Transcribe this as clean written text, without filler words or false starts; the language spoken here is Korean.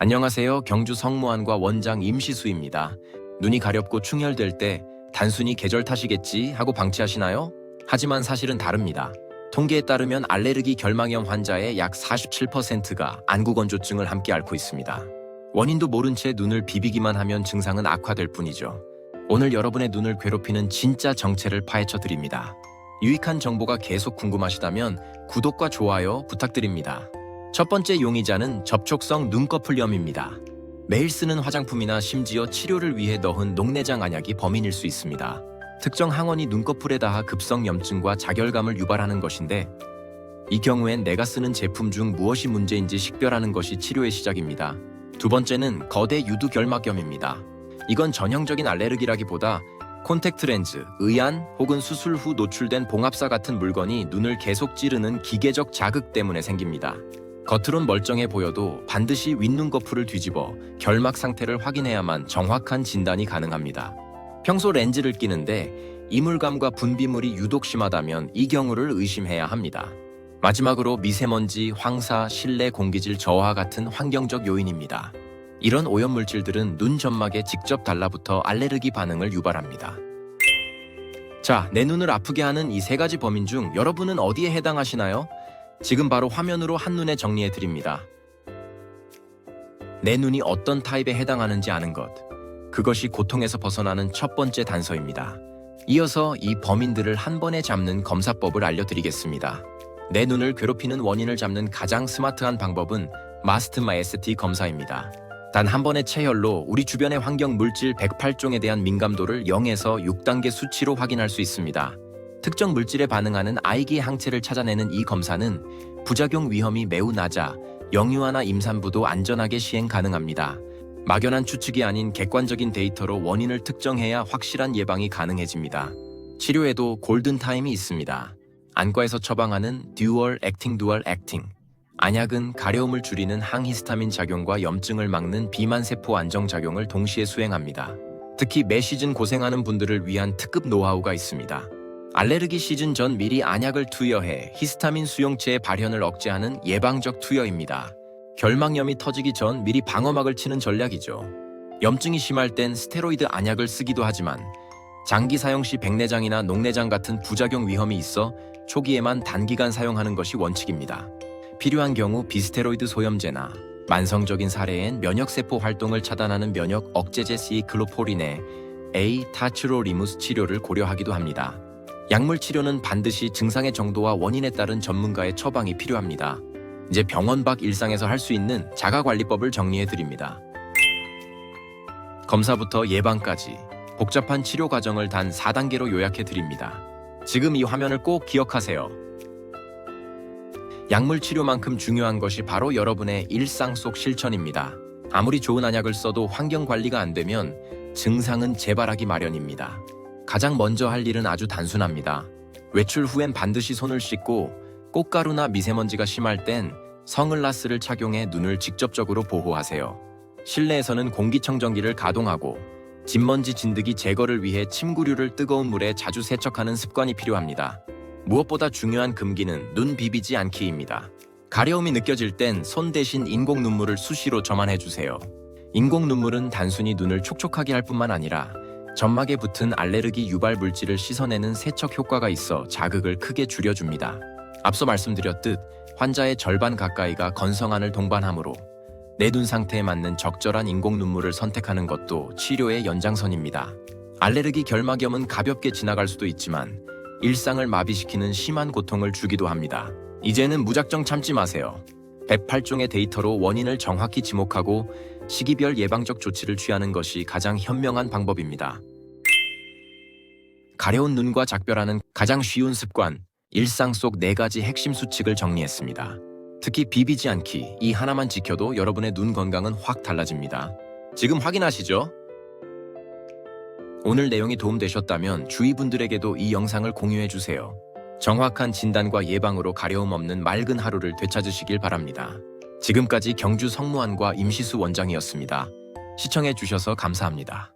안녕하세요. 경주 성무안과 원장 임시수입니다. 눈이 가렵고 충혈될 때 단순히 계절 탓이겠지 하고 방치하시나요? 하지만 사실은 다릅니다. 통계에 따르면 알레르기 결막염 환자의 약 47%가 안구건조증을 함께 앓고 있습니다. 원인도 모른 채 눈을 비비기만 하면 증상은 악화될 뿐이죠. 오늘 여러분의 눈을 괴롭히는 진짜 정체를 파헤쳐 드립니다. 유익한 정보가 계속 궁금하시다면 구독과 좋아요 부탁드립니다. 첫 번째 용의자는 접촉성 눈꺼풀염입니다. 매일 쓰는 화장품이나 심지어 치료를 위해 넣은 녹내장 안약이 범인일 수 있습니다. 특정 항원이 눈꺼풀에 닿아 급성 염증과 자결감을 유발하는 것인데, 이 경우엔 내가 쓰는 제품 중 무엇이 문제인지 식별하는 것이 치료의 시작입니다. 두 번째는 거대 유두결막염입니다. 이건 전형적인 알레르기라기보다 콘택트 렌즈, 의안 혹은 수술 후 노출된 봉합사 같은 물건이 눈을 계속 찌르는 기계적 자극 때문에 생깁니다. 겉으론 멀쩡해 보여도 반드시 윗눈꺼풀을 뒤집어 결막 상태를 확인해야만 정확한 진단이 가능합니다. 평소 렌즈를 끼는데 이물감과 분비물이 유독 심하다면 이 경우를 의심해야 합니다. 마지막으로 미세먼지, 황사, 실내 공기질 저하 같은 환경적 요인입니다. 이런 오염물질들은 눈 점막에 직접 달라붙어 알레르기 반응을 유발합니다. 자, 내 눈을 아프게 하는 이 세 가지 범인 중 여러분은 어디에 해당하시나요? 지금 바로 화면으로 한눈에 정리해 드립니다. 내 눈이 어떤 타입에 해당하는지 아는 것, 그것이 고통에서 벗어나는 첫 번째 단서입니다. 이어서 이 범인들을 한 번에 잡는 검사법을 알려드리겠습니다. 내 눈을 괴롭히는 원인을 잡는 가장 스마트한 방법은 마스트마에스티 검사입니다. 단 한 번의 체혈로 우리 주변의 환경 물질 108종에 대한 민감도를 0에서 6단계 수치로 확인할 수 있습니다. 특정 물질에 반응하는 아이기 항체를 찾아내는 이 검사는 부작용 위험이 매우 낮아 영유아나 임산부도 안전하게 시행 가능합니다. 막연한 추측이 아닌 객관적인 데이터로 원인을 특정해야 확실한 예방이 가능해집니다. 치료에도 골든타임이 있습니다. 안과에서 처방하는 듀얼 액팅. 안약은 가려움을 줄이는 항히스타민 작용과 염증을 막는 비만세포 안정작용을 동시에 수행합니다. 특히 매 시즌 고생하는 분들을 위한 특급 노하우가 있습니다. 알레르기 시즌 전 미리 안약을 투여해 히스타민 수용체의 발현을 억제하는 예방적 투여입니다. 결막염이 터지기 전 미리 방어막을 치는 전략이죠. 염증이 심할 땐 스테로이드 안약을 쓰기도 하지만 장기 사용 시 백내장이나 녹내장 같은 부작용 위험이 있어 초기에만 단기간 사용하는 것이 원칙입니다. 필요한 경우 비스테로이드 소염제나 만성적인 사례엔 면역세포 활동을 차단하는 면역 억제제 시클로포린의 타치로리무스 치료를 고려하기도 합니다. 약물 치료는 반드시 증상의 정도와 원인에 따른 전문가의 처방이 필요합니다. 이제 병원 밖 일상에서 할 수 있는 자가관리법을 정리해드립니다. 검사부터 예방까지 복잡한 치료 과정을 단 4단계로 요약해드립니다. 지금 이 화면을 꼭 기억하세요. 약물 치료만큼 중요한 것이 바로 여러분의 일상 속 실천입니다. 아무리 좋은 안약을 써도 환경 관리가 안 되면 증상은 재발하기 마련입니다. 가장 먼저 할 일은 아주 단순합니다. 외출 후엔 반드시 손을 씻고 꽃가루나 미세먼지가 심할 땐 선글라스를 착용해 눈을 직접적으로 보호하세요. 실내에서는 공기청정기를 가동하고 진먼지 진드기 제거를 위해 침구류를 뜨거운 물에 자주 세척하는 습관이 필요합니다. 무엇보다 중요한 금기는 눈 비비지 않기입니다. 가려움이 느껴질 땐 손 대신 인공 눈물을 수시로 점안해주세요. 인공 눈물은 단순히 눈을 촉촉하게 할 뿐만 아니라 점막에 붙은 알레르기 유발 물질을 씻어내는 세척 효과가 있어 자극을 크게 줄여줍니다. 앞서 말씀드렸듯 환자의 절반 가까이가 건성안을 동반하므로 내 눈 상태에 맞는 적절한 인공 눈물을 선택하는 것도 치료의 연장선입니다. 알레르기 결막염은 가볍게 지나갈 수도 있지만 일상을 마비시키는 심한 고통을 주기도 합니다. 이제는 무작정 참지 마세요. 108종의 데이터로 원인을 정확히 지목하고 시기별 예방적 조치를 취하는 것이 가장 현명한 방법입니다. 가려운 눈과 작별하는 가장 쉬운 습관, 일상 속 4가지 핵심 수칙을 정리했습니다. 특히 비비지 않기, 이 하나만 지켜도 여러분의 눈 건강은 확 달라집니다. 지금 확인하시죠? 오늘 내용이 도움되셨다면 주위 분들에게도 이 영상을 공유해주세요. 정확한 진단과 예방으로 가려움 없는 맑은 하루를 되찾으시길 바랍니다. 지금까지 경주 성무안과 임시수 원장이었습니다. 시청해주셔서 감사합니다.